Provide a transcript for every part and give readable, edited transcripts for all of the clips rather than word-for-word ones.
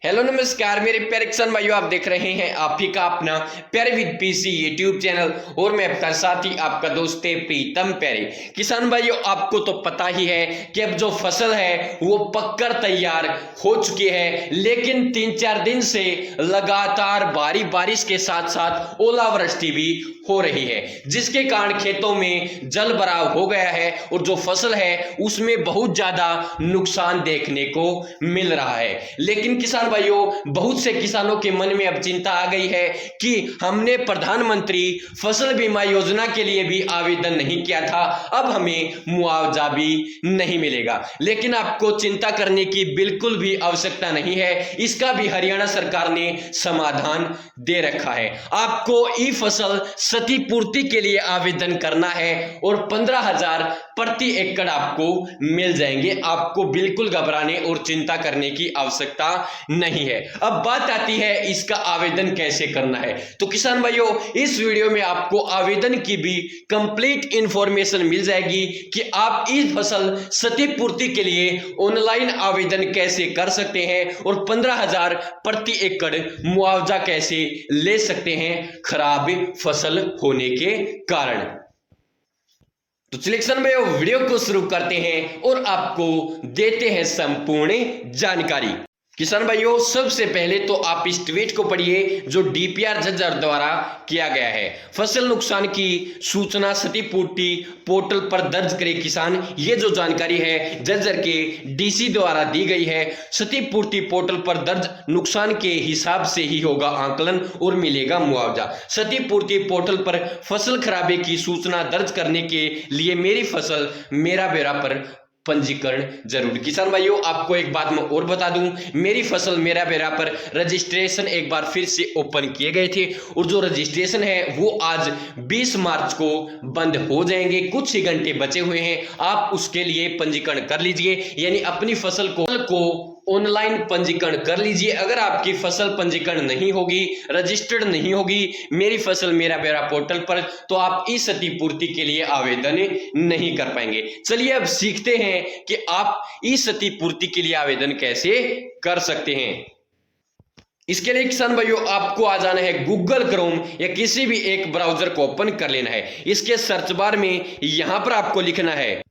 Hello नमस्कार मेरे प्यारे किसान भाइयों, आप देख रहे हैं आप ही का अपना प्यारे विद पीसी यूट्यूब चैनल और मैं आपका साथी आपका दोस्त प्रीतम प्यारे। किसान भाइयों, आपको तो पता ही है कि अब जो फसल है वो पककर तैयार हो चुकी है, लेकिन 3-4 दिन से लगातार भारी बारिश के साथ साथ ओलावृष्टि भी हो रही है, जिसके कारण खेतों में जल भराव हो गया है और जो फसल है उसमें बहुत ज्यादा नुकसान देखने को मिल रहा है। लेकिन किसान भाइयों, बहुत से किसानों के मन में अब चिंता आ गई है कि हमने प्रधानमंत्री फसल बीमा योजना के लिए भी आवेदन नहीं किया था, अब हमें मुआवजा भी नहीं मिलेगा। लेकिन आपको चिंता करने की बिल्कुल भी आवश्यकता नहीं है, इसका भी हरियाणा सरकार ने समाधान दे रखा है। आपको ई फसल क्षतिपूर्ति के लिए आवेदन करना है और 15,000 प्रति एकड़ आपको मिल जाएंगे। आपको बिल्कुल घबराने और चिंता करने की आवश्यकता नहीं है। अब बात आती है इसका आवेदन कैसे करना है। तो किसान भाइयों, इस वीडियो में आपको आवेदन की भी कंप्लीट इंफॉर्मेशन मिल जाएगी कि आप इस फसल क्षतिपूर्ति के लिए ऑनलाइन आवेदन कैसे कर सकते हैं और 15,000 प्रति एकड़ मुआवजा कैसे ले सकते हैं खराब फसल होने के कारण। तो चलिए किसान भाइयों, वीडियो को शुरू करते हैं और आपको देते हैं संपूर्ण जानकारी। किसान भाइयों, सबसे पहले तो आप इस ट्वीट को पढ़िए जो डीपीआर झज्जर द्वारा किया गया है। फसल नुकसान की सूचना क्षतिपूर्ति पोर्टल पर दर्ज करे किसान। ये जो जानकारी है झज्जर के डीसी द्वारा दी गई है। क्षतिपूर्ति पोर्टल पर दर्ज नुकसान के हिसाब से ही होगा आंकलन और मिलेगा मुआवजा। क्षतिपूर्ति पोर्टल पर फसल खराबे की सूचना दर्ज करने के लिए मेरी फसल मेरा बेड़ा पर पंजीकरण जरूर। किसान भाइयों, आपको एक बात मैं और बता दूं, मेरी फसल मेरा बेड़ा पर रजिस्ट्रेशन एक बार फिर से ओपन किए गए थे और जो रजिस्ट्रेशन है वो आज 20 मार्च को बंद हो जाएंगे। कुछ ही घंटे बचे हुए हैं, आप उसके लिए पंजीकरण कर लीजिए, यानी अपनी फसल को ऑनलाइन पंजीकरण कर लीजिए। अगर आपकी फसल पंजीकरण नहीं होगी, रजिस्टर्ड नहीं होगी मेरी फसल मेरा बेड़ा पोर्टल पर, तो आप इस क्षतिपूर्ति के लिए आवेदन नहीं कर पाएंगे। चलिए अब सीखते हैं कि आप इस क्षतिपूर्ति के लिए आवेदन कैसे कर सकते हैं। इसके लिए किसान भाइयों, आपको आ जाना है गूगल क्रोम या किसी भी एक ब्राउजर को ओपन कर लेना है। इसके सर्च बार में यहां पर आपको लिखना है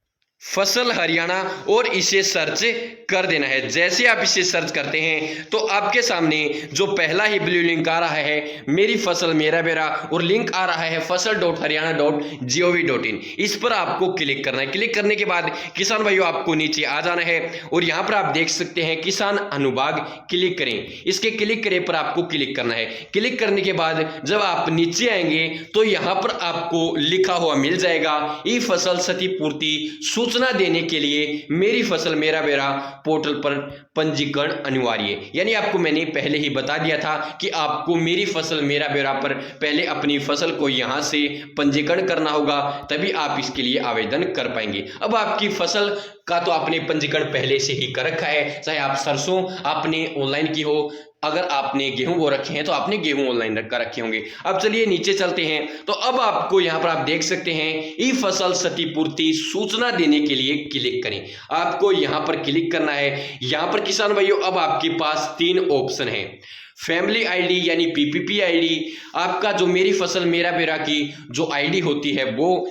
फसल हरियाणा और इसे सर्च कर देना है। जैसे आप इसे सर्च करते हैं तो आपके सामने जो पहला ही ब्लू लिंक आ रहा है मेरी फसल मेरा बेड़ा और लिंक आ रहा है फसल.haryana.gov.in, इस पर आपको क्लिक करना है। क्लिक करने के बाद किसान भाइयों आपको नीचे आ जाना है और यहां पर आप देख सकते हैं किसान अनुभाग, क्लिक करें। इसके क्लिक करें पर आपको क्लिक करना है। क्लिक करने के बाद जब आप नीचे आएंगे तो यहां पर आपको लिखा हुआ मिल जाएगा ई फसल क्षतिपूर्ति सूचना देने के लिए मेरी फसल मेरा बेड़ा पोर्टल पर पंजीकरण अनिवार्य। यानी आपको मैंने पहले ही बता दिया था कि आपको मेरी फसल मेरा बेड़ा पर पहले अपनी फसल को यहां से पंजीकरण करना होगा, तभी आप इसके लिए आवेदन कर पाएंगे। अब आपकी फसल का तो आपने पंजीकरण पहले से ही कर रखा है, चाहे आप सरसों आपने ऑनलाइन की हो, अगर आपने गेहूं बो रखे हैं तो आपने गेहूं ऑनलाइन कर रखे होंगे। अब चलिए नीचे चलते हैं। तो अब आपको यहां पर आप देख सकते हैं ई फसल क्षतिपूर्ति सूचना देने के लिए क्लिक करें। आपको यहां पर क्लिक करना है। यहां पर किसान भाइयों अब आपके पास 3 ऑप्शन है। फैमिली आईडी यानी पीपीपी आईडी, आपका जो मेरी फसल मेरा बेड़ा की जो आईडी होती है वो,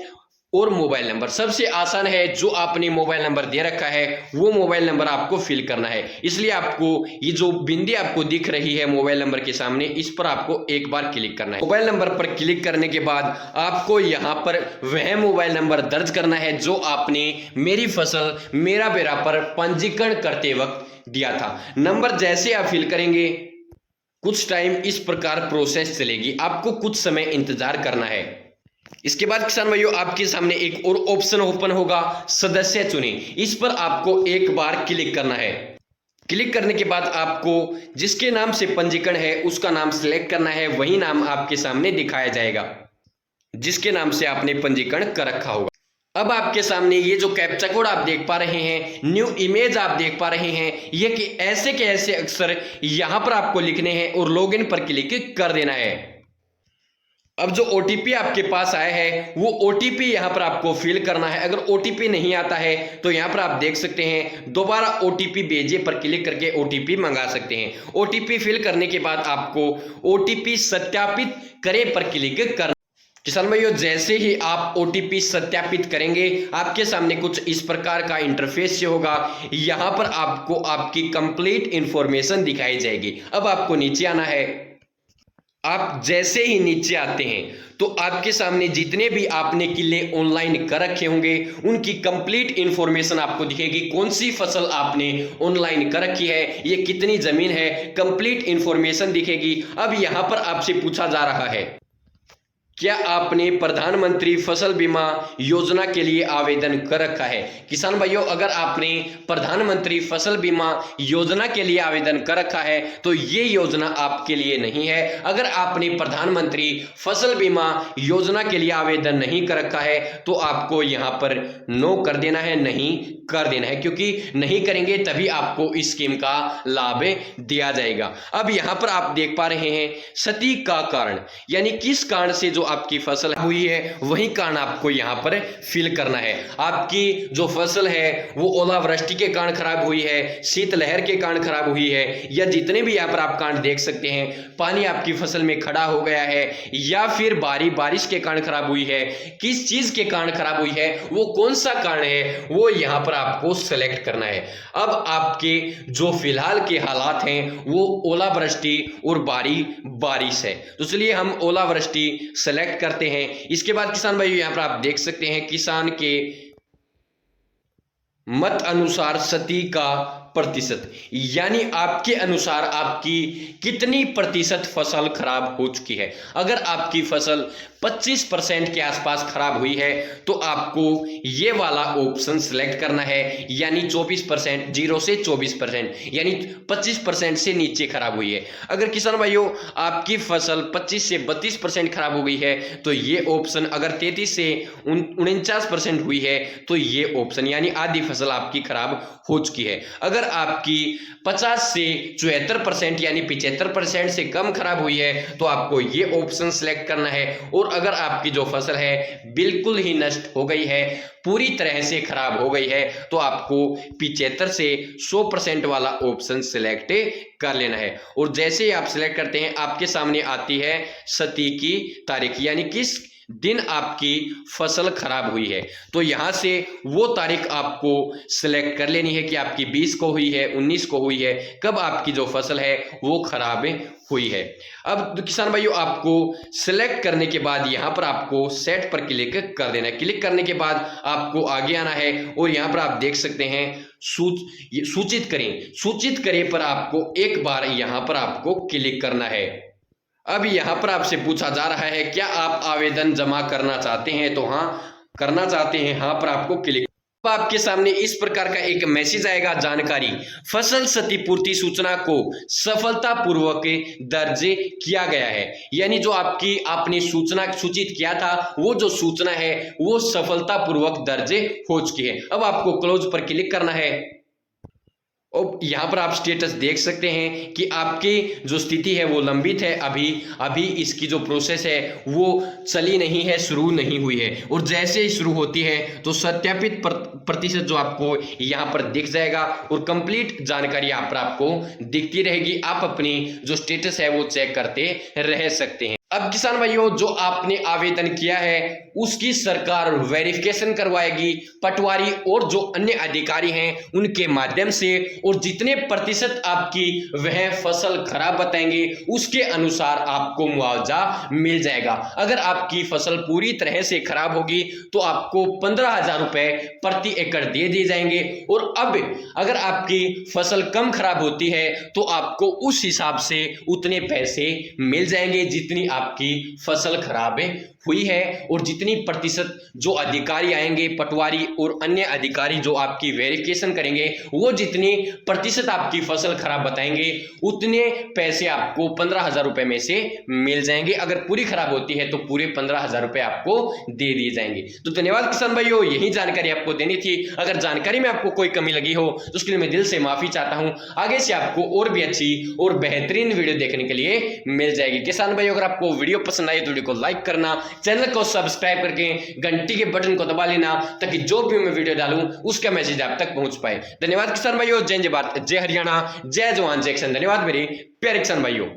और मोबाइल नंबर। सबसे आसान है, जो आपने मोबाइल नंबर दे रखा है वो मोबाइल नंबर आपको फिल करना है। इसलिए आपको ये जो बिंदी आपको दिख रही है मोबाइल नंबर के सामने, इस पर आपको एक बार क्लिक करना है। मोबाइल नंबर पर क्लिक करने के बाद आपको यहां पर वह मोबाइल नंबर दर्ज करना है जो आपने मेरी फसल मेरा बेड़ा पर पंजीकरण करते वक्त दिया था। नंबर जैसे आप फिल करेंगे कुछ टाइम इस प्रकार प्रोसेस चलेगी, आपको कुछ समय इंतजार करना है। इसके बाद किसान भाइयों आपके सामने एक और ऑप्शन ओपन होगा, सदस्य चुने। इस पर आपको एक बार क्लिक करना है। क्लिक करने के बाद आपको जिसके नाम से पंजीकरण है उसका नाम सिलेक्ट करना है, वही नाम आपके सामने दिखाया जाएगा जिसके नाम से आपने पंजीकरण कर रखा होगा। अब आपके सामने ये जो कैप्चा कोड आप देख पा रहे हैं, न्यू इमेज आप देख पा रहे हैं, ये कि ऐसे के ऐसे अक्षर यहां पर आपको लिखने हैं और लॉगिन पर क्लिक कर देना है। अब जो ओटीपी आपके पास आया है वो ओटीपी यहां पर आपको फिल करना है। अगर ओटीपी नहीं आता है तो यहां पर आप देख सकते हैं दोबारा ओटीपी भेजिए पर क्लिक करके ओटीपी मंगा सकते हैं। ओटीपी फिल करने के बाद आपको ओटीपी सत्यापित करें पर क्लिक करना। किसान भाइयों, जैसे ही आप ओटीपी सत्यापित करेंगे आपके सामने कुछ इस प्रकार का इंटरफेस होगा। यहां पर आपको आपकी कंप्लीट इंफॉर्मेशन दिखाई जाएगी। अब आपको नीचे आना है। आप जैसे ही नीचे आते हैं तो आपके सामने जितने भी आपने किले ऑनलाइन कर रखे होंगे उनकी कंप्लीट इंफॉर्मेशन आपको दिखेगी। कौन सी फसल आपने ऑनलाइन कर रखी है, ये कितनी जमीन है, कंप्लीट इंफॉर्मेशन दिखेगी। अब यहां पर आपसे पूछा जा रहा है क्या आपने प्रधानमंत्री फसल बीमा योजना के लिए आवेदन कर रखा है। किसान भाइयों, अगर आपने प्रधानमंत्री फसल बीमा योजना के लिए आवेदन कर रखा है तो ये योजना आपके लिए नहीं है। अगर आपने प्रधानमंत्री फसल बीमा योजना के लिए आवेदन नहीं कर रखा है तो आपको यहाँ पर नो कर देना है, नहीं कर देना है, क्योंकि नहीं करेंगे तभी आपको इस स्कीम का लाभ दिया जाएगा। अब यहाँ पर आप देख पा रहे हैं क्षति का कारण, यानी किस कारण से जो आपकी फसल हुई है वही कारण आपको यहां पर फिल करना है। आपकी जो फसल है वो ओलावृष्टि के कारण खराब हुई है, शीतलहर के कारण खराब हुई है, या जितने भी यहां पर आप कारण देख सकते हैं, पानी आपकी फसल में खड़ा हो गया है, या फिर बारिश के कारण खराब हुई है, किस चीज के कारण खराब हुई है, वो कौन सा कारण है वो यहां पर आपको सेलेक्ट करना है। अब आपके जो फिलहाल के हालात हैं वो ओलावृष्टि और बारिश है, तो इसलिए हम ओलावृष्टि सेलेक्ट करते हैं। इसके बाद किसान भाइयों यहां पर आप देख सकते हैं किसान के मत अनुसार क्षति का प्रतिशत, यानी आपके अनुसार आपकी कितनी प्रतिशत फसल खराब हो चुकी है। अगर आपकी फसल 25% के आसपास खराब हुई है तो आपको ये वाला ऑप्शन सिलेक्ट करना है, यानी 24%, 0 से 24%, यानी 25% से नीचे खराब हुई है। अगर किसान भाइयों आपकी फसल 25 से 32% खराब हो गई है तो ये ऑप्शन, अगर 33 से 49% हुई है तो ये ऑप्शन, यानी आधी फसल आपकी खराब हो चुकी है। अगर आपकी 50 से 74% यानी 75% से कम खराब हुई है तो आपको ये ऑप्शन सिलेक्ट करना है। और अगर आपकी जो फसल है बिल्कुल ही नष्ट हो गई है, पूरी तरह से खराब हो गई है, तो आपको 75 से 100% वाला ऑप्शन सिलेक्ट कर लेना है। और जैसे ही आप सिलेक्ट करते हैं आपके सामने आती है क्षति की तारीख, यानी किस दिन आपकी फसल खराब हुई है। तो यहां से वो तारीख आपको सिलेक्ट कर लेनी है कि आपकी 20 को हुई है, 19 को हुई है, कब आपकी जो फसल है वो खराब हुई है। अब किसान भाइयों आपको सिलेक्ट करने के बाद यहां पर आपको सेट पर क्लिक कर देना है। क्लिक करने के बाद आपको आगे आना है और यहां पर आप देख सकते हैं सूचित करें पर आपको एक बार यहां पर आपको क्लिक करना है। अब यहां पर आपसे पूछा जा रहा है क्या आप आवेदन जमा करना चाहते हैं, तो हाँ करना चाहते हैं, हाँ पर आपको क्लिक। अब आपके सामने इस प्रकार का एक मैसेज आएगा, जानकारी फसल क्षतिपूर्ति सूचना को सफलतापूर्वक दर्ज किया गया है, यानी जो आपने सूचना सूचित किया था वो जो सूचना है वो सफलतापूर्वक दर्ज हो चुकी है। अब आपको क्लोज पर क्लिक करना है और यहां पर आप स्टेटस देख सकते हैं कि आपकी जो स्थिति है वो लंबित है, अभी इसकी जो प्रोसेस है वो चली नहीं है, शुरू नहीं हुई है। और जैसे ही शुरू होती है तो सत्यापित प्रतिशत जो आपको यहां पर दिख जाएगा और कंप्लीट जानकारी यहाँ पर आपको दिखती रहेगी। आप अपनी जो स्टेटस है वो चेक करते रह सकते हैं। अब किसान भाइयों जो आपने आवेदन किया है उसकी सरकार वेरिफिकेशन करवाएगी पटवारी और जो अन्य अधिकारी हैं उनके माध्यम से, और जितने प्रतिशत आपकी वह फसल खराब बताएंगे उसके अनुसार आपको मुआवजा मिल जाएगा। अगर आपकी फसल पूरी तरह से खराब होगी तो आपको 15,000 रुपए प्रति एकड़ दे दिए जाएंगे। और अब अगर आपकी फसल कम खराब होती है तो आपको उस हिसाब से उतने पैसे मिल जाएंगे जितनी आपकी फसल खराब हुई है। और जितनी प्रतिशत जो अधिकारी आएंगे पटवारी और अन्य अधिकारी जो आपकी वेरिफिकेशन करेंगे वो जितनी प्रतिशत आपकी फसल खराब बताएंगे उतने पैसे आपको 15,000 रुपए में से मिल जाएंगे। अगर पूरी खराब होती है तो पूरे 15,000 रुपए आपको दे दिए जाएंगे। तो धन्यवाद किसान भाइयों, यही जानकारी आपको देनी थी। अगर जानकारी में आपको कोई कमी लगी हो तो उसके लिए मैं दिल से माफी चाहता हूं। आगे से आपको और भी अच्छी और बेहतरीन वीडियो देखने के लिए मिल जाएगी। किसान भाइयों अगर आपको आपको वीडियो पसंद आई तो वीडियो को लाइक करना, चैनल को सब्सक्राइब करके घंटी के बटन को दबा लेना ताकि जो भी मैं वीडियो डालूं उसका मैसेज आप तक पहुंच पाए। धन्यवाद किसान भाइयों। जय भारत, जय हरियाणा, जय जवान जय किसान। धन्यवाद मेरे प्यारे किसान भाइयों।